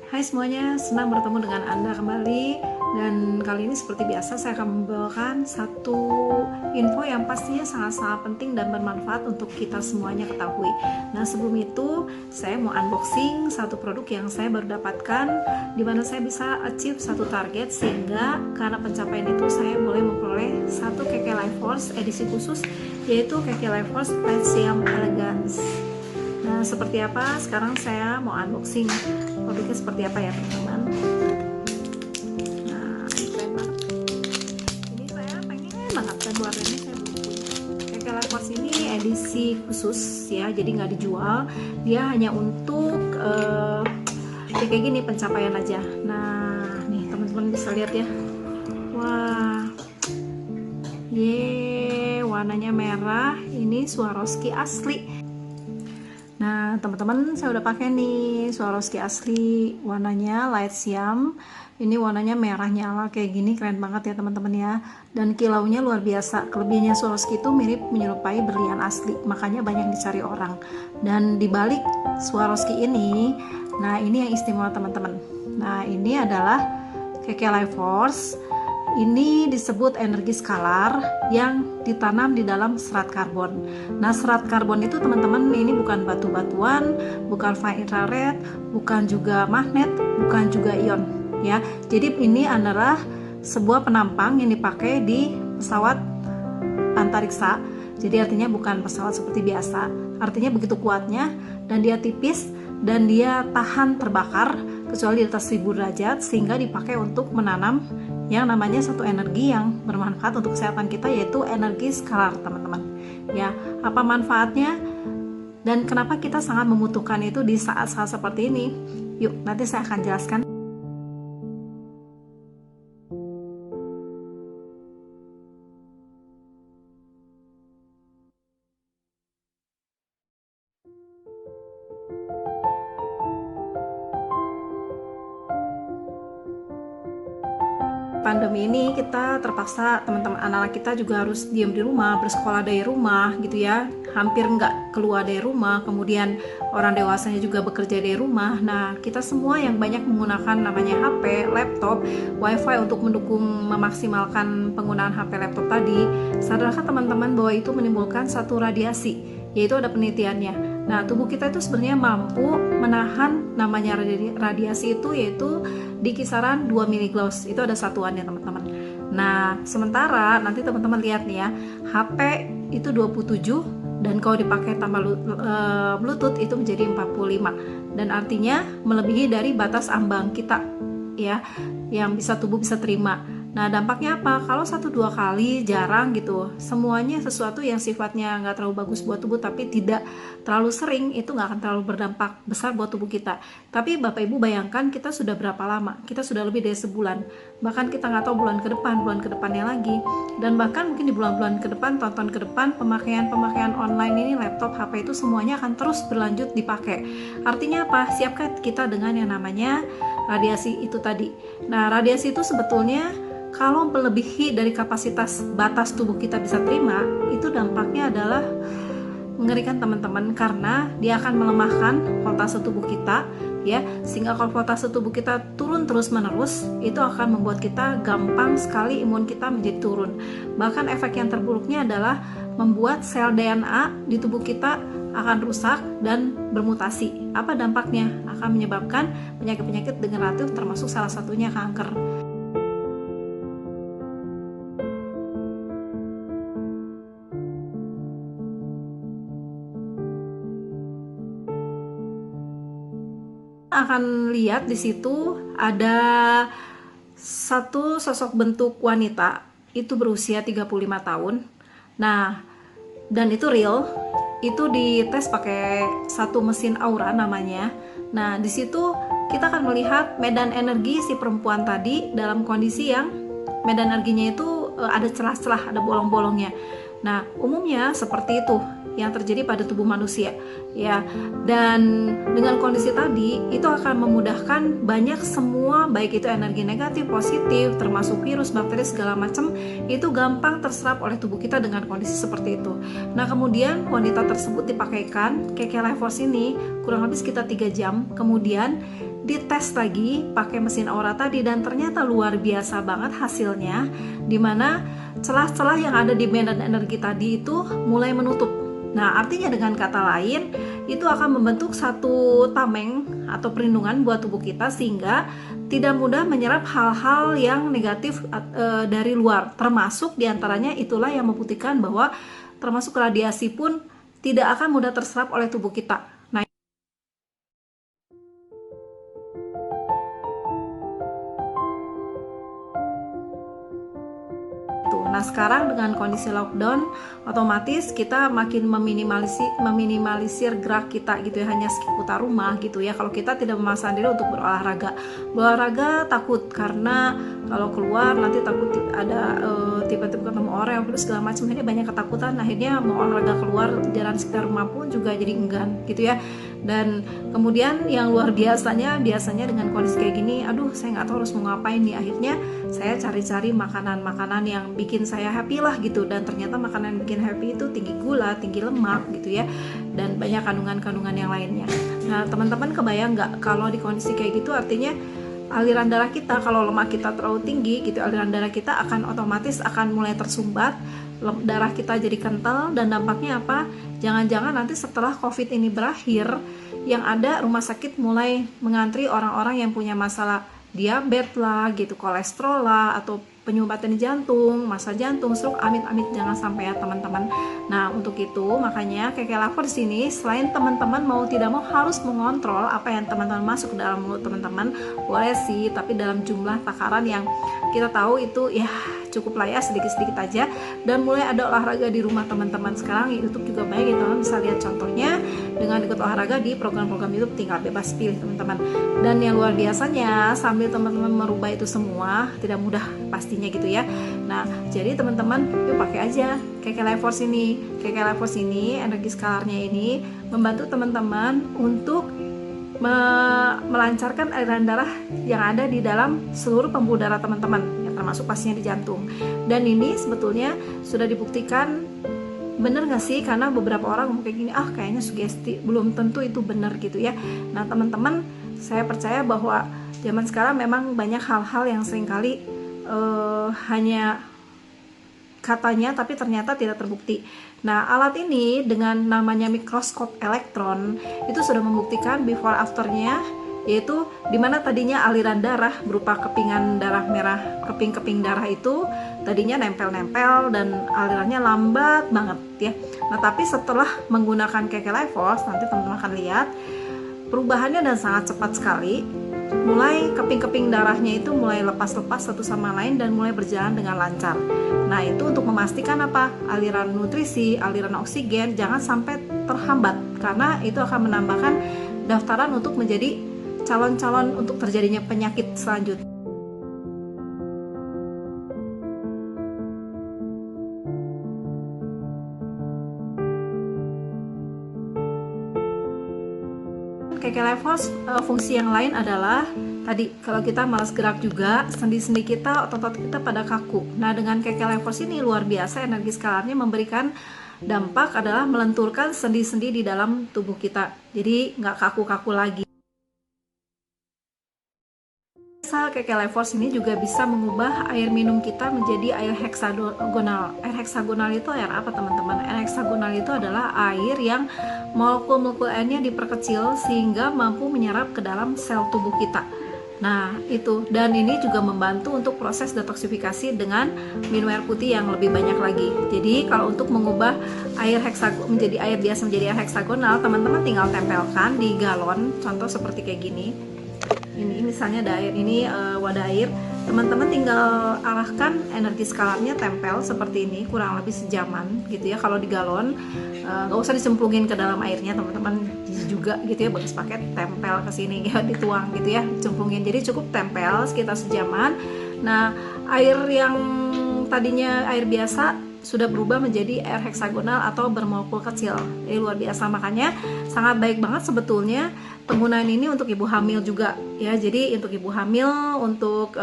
Hai semuanya, senang bertemu dengan Anda kembali. Dan kali ini seperti biasa saya akan membawakan satu info yang pastinya sangat-sangat penting dan bermanfaat untuk kita semuanya ketahui. Nah sebelum itu saya mau unboxing satu produk yang saya baru dapatkan, di mana saya bisa achieve satu target, sehingga karena pencapaian itu saya boleh memperoleh satu KK Life Force edisi khusus, yaitu KK Life Force Siam Elegance. Nah seperti apa? Sekarang saya mau unboxing produknya seperti apa ya teman-teman. Nah ini keren banget. Ini saya pengen banget, Februari ini saya belum punya. KK Life Force ini edisi khusus ya, jadi nggak dijual. Dia hanya untuk ya kayak gini, pencapaian aja. Nah nih teman-teman bisa lihat ya. Wah, warnanya merah. Ini Swarovski asli. Nah teman-teman, saya udah pakai nih Swarovski asli, warnanya light siam. Ini warnanya merah nyala kayak gini, keren banget ya teman-teman ya. Dan kilaunya luar biasa. Kelebihannya Swarovski itu mirip menyerupai berlian asli, makanya banyak dicari orang. Dan dibalik Swarovski ini, nah ini yang istimewa teman-teman. Nah ini adalah KK Life Force. Ini disebut energi skalar yang ditanam di dalam serat karbon. Nah serat karbon itu teman-teman, ini bukan batu-batuan, bukan far infrared, bukan juga magnet, bukan juga ion ya. Jadi ini adalah sebuah penampang yang dipakai di pesawat antariksa. Jadi artinya bukan pesawat seperti biasa, artinya begitu kuatnya, dan dia tipis, dan dia tahan terbakar kecuali di atas 1000 derajat, sehingga dipakai untuk menanam yang namanya satu energi yang bermanfaat untuk kesehatan kita, yaitu energi skalar teman-teman ya. Apa manfaatnya dan kenapa kita sangat membutuhkan itu di saat-saat seperti ini? Yuk nanti saya akan jelaskan. Pandemi ini kita terpaksa, teman-teman anak-anak kita juga harus diam di rumah, bersekolah dari rumah gitu ya, hampir nggak keluar dari rumah. Kemudian orang dewasanya juga bekerja dari rumah. Nah kita semua yang banyak menggunakan namanya HP, laptop, wifi untuk mendukung memaksimalkan penggunaan HP, laptop tadi, sadarkah teman-teman bahwa itu menimbulkan satu radiasi, yaitu ada penelitiannya. Nah tubuh kita itu sebenarnya mampu menahan namanya radiasi itu, yaitu di kisaran 2 mg, itu ada satuannya teman-teman. Nah sementara nanti teman-teman lihat nih ya, HP itu 27, dan kalau dipakai tambah Bluetooth itu menjadi 45, dan artinya melebihi dari batas ambang kita ya, yang tubuh bisa terima. Nah dampaknya apa? Kalau 1-2 kali jarang gitu, semuanya sesuatu yang sifatnya nggak terlalu bagus buat tubuh tapi tidak terlalu sering, itu nggak akan terlalu berdampak besar buat tubuh kita. Tapi Bapak Ibu bayangkan, kita sudah berapa lama? Kita sudah lebih dari sebulan, bahkan kita nggak tahu bulan ke depannya lagi, dan bahkan mungkin di bulan-bulan ke depan, tahun-tahun ke depan, pemakaian online ini, laptop, HP itu semuanya akan terus berlanjut dipakai. Artinya apa? Siapkan kita dengan yang namanya radiasi itu tadi. Nah radiasi itu sebetulnya kalau melebihi dari kapasitas batas tubuh kita bisa terima, itu dampaknya adalah mengerikan teman-teman, karena dia akan melemahkan voltase tubuh kita ya, sehingga kalau voltase tubuh kita turun terus menerus, itu akan membuat kita gampang sekali imun kita menjadi turun. Bahkan efek yang terburuknya adalah membuat sel DNA di tubuh kita akan rusak dan bermutasi. Apa dampaknya? Akan menyebabkan penyakit-penyakit degeneratif, termasuk salah satunya kanker. Akan lihat di situ ada satu sosok bentuk wanita, itu berusia 35 tahun. Nah, dan itu real, itu dites pakai satu mesin aura namanya. Nah, di situ kita akan melihat medan energi si perempuan tadi dalam kondisi yang medan energinya itu ada celah-celah, ada bolong-bolongnya. Nah, umumnya seperti itu yang terjadi pada tubuh manusia ya. Dan dengan kondisi tadi itu akan memudahkan banyak semua, baik itu energi negatif, positif, termasuk virus, bakteri, segala macam, itu gampang terserap oleh tubuh kita dengan kondisi seperti itu. Nah kemudian wanita tersebut dipakaikan KK Life Force ini kurang lebih sekitar 3 jam, kemudian dites lagi pakai mesin aura tadi, dan ternyata luar biasa banget hasilnya, dimana celah-celah yang ada di medan energi tadi itu mulai menutup. Nah, artinya dengan kata lain, itu akan membentuk satu tameng atau perlindungan buat tubuh kita sehingga tidak mudah menyerap hal-hal yang negatif dari luar. Termasuk diantaranya itulah yang membuktikan bahwa termasuk radiasi pun tidak akan mudah terserap oleh tubuh kita. Nah, nah sekarang dengan kondisi lockdown, otomatis kita makin meminimalisir gerak kita gitu ya, hanya sekitar rumah gitu ya. Kalau kita tidak memaksakan diri untuk berolahraga takut karena kalau keluar nanti takut ada tiba-tiba ketemu orang terus segala macam, ini banyak ketakutan, akhirnya mau olahraga keluar jalan sekitar rumah pun juga jadi enggan gitu ya. Dan kemudian yang luar biasanya dengan kondisi kayak gini, aduh saya nggak tahu harus mau ngapain nih, akhirnya saya cari-cari makanan-makanan yang bikin saya happy lah gitu, dan ternyata makanan yang bikin happy itu tinggi gula, tinggi lemak gitu ya, dan banyak kandungan-kandungan yang lainnya. Nah teman-teman kebayang nggak kalau di kondisi kayak gitu, artinya aliran darah kita, kalau lemak kita terlalu tinggi gitu, aliran darah kita akan otomatis akan mulai tersumbat, darah kita jadi kental, dan dampaknya apa? Jangan-jangan nanti setelah COVID ini berakhir, yang ada rumah sakit mulai mengantri orang-orang yang punya masalah diabetes lah gitu, kolesterol lah, atau penyumbatan jantung, masa jantung, stroke, amit-amit jangan sampai ya teman-teman. Nah untuk itu makanya KK Lover di sini, selain teman-teman mau tidak mau harus mengontrol apa yang teman-teman masuk ke dalam mulut teman-teman, boleh sih, tapi dalam jumlah takaran yang kita tahu itu ya cukup lah ya, sedikit-sedikit aja. Dan mulai ada olahraga di rumah teman-teman. Sekarang YouTube juga banyak, teman-teman bisa lihat contohnya dengan ikut olahraga di program-program YouTube, tinggal bebas pilih teman-teman. Dan yang luar biasanya, sambil teman-teman merubah itu semua, tidak mudah pastinya gitu ya. Nah jadi teman-teman yuk pakai aja KK Life Force ini. KK Life Force ini, energi skalarnya ini membantu teman-teman untuk melancarkan aliran darah yang ada di dalam seluruh pembuluh darah teman-teman, ya, termasuk pastinya di jantung. Dan ini sebetulnya sudah dibuktikan bener gak sih? Karena beberapa orang ngomong kayak gini, kayaknya sugesti, belum tentu itu benar gitu ya. Nah teman-teman, saya percaya bahwa zaman sekarang memang banyak hal-hal yang seringkali hanya katanya tapi ternyata tidak terbukti. Nah alat ini dengan namanya mikroskop elektron itu sudah membuktikan before afternya, yaitu dimana tadinya aliran darah berupa kepingan darah merah, keping-keping darah itu tadinya nempel-nempel dan alirannya lambat banget ya. Nah tapi setelah menggunakan KK Life Force, nanti teman-teman akan lihat perubahannya dan sangat cepat sekali. Mulai keping-keping darahnya itu mulai lepas-lepas satu sama lain dan mulai berjalan dengan lancar. Nah itu untuk memastikan apa? Aliran nutrisi, aliran oksigen jangan sampai terhambat, karena itu akan menambahkan daftaran untuk menjadi calon-calon untuk terjadinya penyakit selanjutnya. KK Life Force fungsi yang lain adalah tadi kalau kita malas gerak juga, sendi-sendi kita, otot-otot kita pada kaku. Nah dengan KK Life Force ini luar biasa, energi skalarnya memberikan dampak adalah melenturkan sendi-sendi di dalam tubuh kita, jadi nggak kaku-kaku lagi. KK Life Force ini juga bisa mengubah air minum kita menjadi air heksagonal. Air heksagonal itu air apa teman-teman? Air heksagonal itu adalah air yang molekul-molekul airnya diperkecil sehingga mampu menyerap ke dalam sel tubuh kita. Nah itu, dan ini juga membantu untuk proses detoksifikasi dengan minum air putih yang lebih banyak lagi. Jadi kalau untuk mengubah air menjadi air biasa menjadi air heksagonal, teman-teman tinggal tempelkan di galon, contoh seperti kayak gini. Ini misalnya ada air, ini wadah air, teman-teman tinggal arahkan energi skalarnya, tempel seperti ini kurang lebih sejaman gitu ya. Kalau di galon nggak usah dicemplungin ke dalam airnya teman-teman juga gitu ya, bagus pakai tempel ke sini ya, dituang gitu ya, cemplungin. Jadi cukup tempel sekitar sejaman. Nah air yang tadinya air biasa sudah berubah menjadi air heksagonal atau bermolekul kecil. Jadi luar biasa, makanya sangat baik banget sebetulnya penggunaan ini untuk ibu hamil juga ya. Jadi untuk ibu hamil, untuk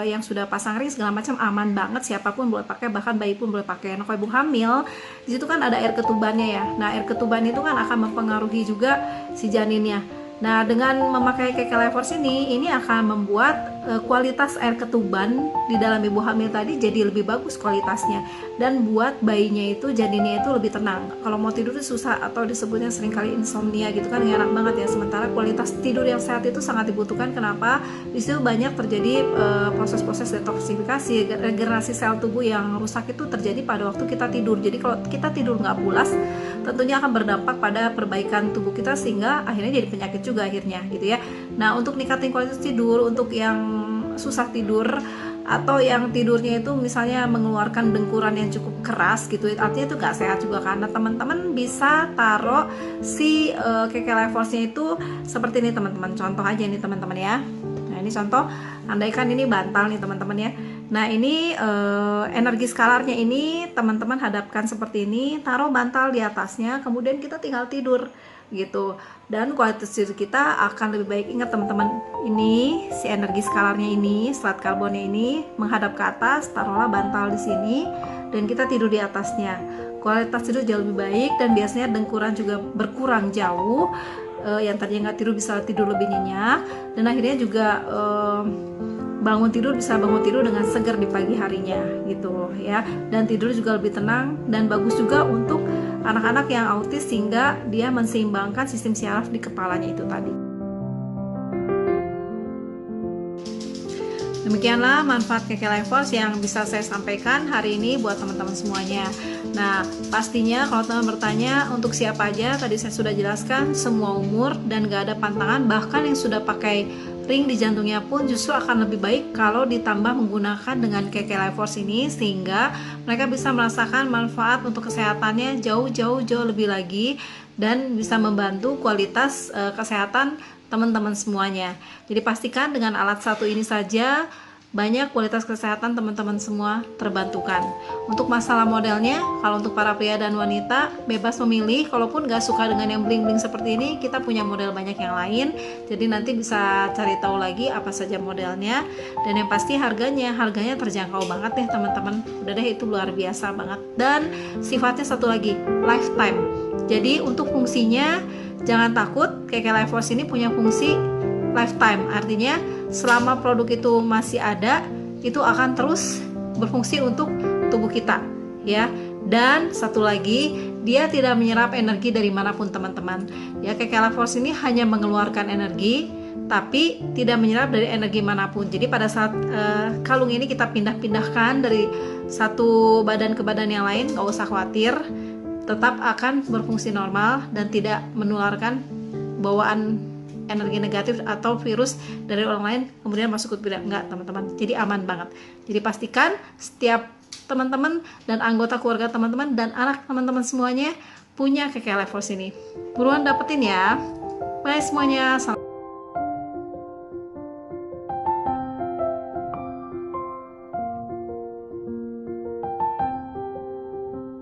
yang sudah pasang ring segala macam aman banget, siapapun boleh pakai, bahkan bayi pun boleh pakai. Nah kalau ibu hamil di situ kan ada air ketubannya ya. Nah air ketuban itu kan akan mempengaruhi juga si janinnya. Nah, dengan memakai KK Force ini akan membuat kualitas air ketuban di dalam ibu hamil tadi jadi lebih bagus kualitasnya, dan buat bayinya itu, janinnya itu lebih tenang. Kalau mau tidur itu susah atau disebutnya seringkali insomnia gitu kan, nggak enak banget ya. Sementara kualitas tidur yang sehat itu sangat dibutuhkan. Kenapa? Di situ banyak terjadi proses-proses detoksifikasi, regenerasi sel tubuh yang rusak itu terjadi pada waktu kita tidur. Jadi kalau kita tidur nggak pulas, tentunya akan berdampak pada perbaikan tubuh kita, sehingga akhirnya jadi penyakit juga akhirnya gitu ya. Nah, untuk ningkatin kualitas tidur, untuk yang susah tidur atau yang tidurnya itu misalnya mengeluarkan dengkuran yang cukup keras gitu, artinya itu gak sehat juga. Karena teman-teman bisa taruh si KK Life Force-nya itu seperti ini teman-teman. Contoh aja nih teman-teman ya. Nah, ini contoh, andaikan ini bantal nih teman-teman ya. Nah, ini energi skalarnya ini teman-teman hadapkan seperti ini, taruh bantal di atasnya, kemudian kita tinggal tidur gitu, dan kualitas tidur kita akan lebih baik. Ingat teman-teman, ini si energi skalarnya ini, serat karbonnya ini menghadap ke atas, taruhlah bantal di sini dan kita tidur di atasnya. Kualitas tidur jauh lebih baik, dan biasanya dengkuran juga berkurang jauh. Yang tadinya nggak tidur bisa tidur lebih nyenyak, dan akhirnya juga bangun tidur bisa bangun tidur dengan segar di pagi harinya gitu ya. Dan tidur juga lebih tenang, dan bagus juga untuk anak-anak yang autis, sehingga dia menseimbangkan sistem syaraf di kepalanya itu tadi. Demikianlah manfaat KK Life Force yang bisa saya sampaikan hari ini buat teman-teman semuanya. Nah, pastinya kalau teman bertanya untuk siapa aja, tadi saya sudah jelaskan, semua umur dan gak ada pantangan. Bahkan yang sudah pakai ring di jantungnya pun justru akan lebih baik kalau ditambah menggunakan dengan KK Life Force ini, sehingga mereka bisa merasakan manfaat untuk kesehatannya jauh lebih lagi, dan bisa membantu kualitas kesehatan teman-teman semuanya. Jadi pastikan dengan alat satu ini saja banyak kualitas kesehatan teman-teman semua terbantukan. Untuk masalah modelnya, kalau untuk para pria dan wanita bebas memilih. Kalaupun gak suka dengan yang bling-bling seperti ini, kita punya model banyak yang lain. Jadi nanti bisa cari tahu lagi apa saja modelnya. Dan yang pasti harganya terjangkau banget deh teman-teman. Udah deh, itu luar biasa banget. Dan sifatnya satu lagi, lifetime. Jadi untuk fungsinya jangan takut, KK Life Force ini punya fungsi lifetime. Artinya selama produk itu masih ada, itu akan terus berfungsi untuk tubuh kita ya. Dan satu lagi, dia tidak menyerap energi dari manapun teman-teman ya. KK Life Force ini hanya mengeluarkan energi, tapi tidak menyerap dari energi manapun. Jadi pada saat kalung ini kita pindah-pindahkan dari satu badan ke badan yang lain, gak usah khawatir, tetap akan berfungsi normal dan tidak menularkan bawaan energi negatif atau virus dari orang lain kemudian masuk ke tubuh. Enggak teman-teman, jadi aman banget. Jadi pastikan setiap teman-teman dan anggota keluarga teman-teman dan anak teman-teman semuanya punya KK Life Force ini. Buruan dapetin ya. Bye semuanya.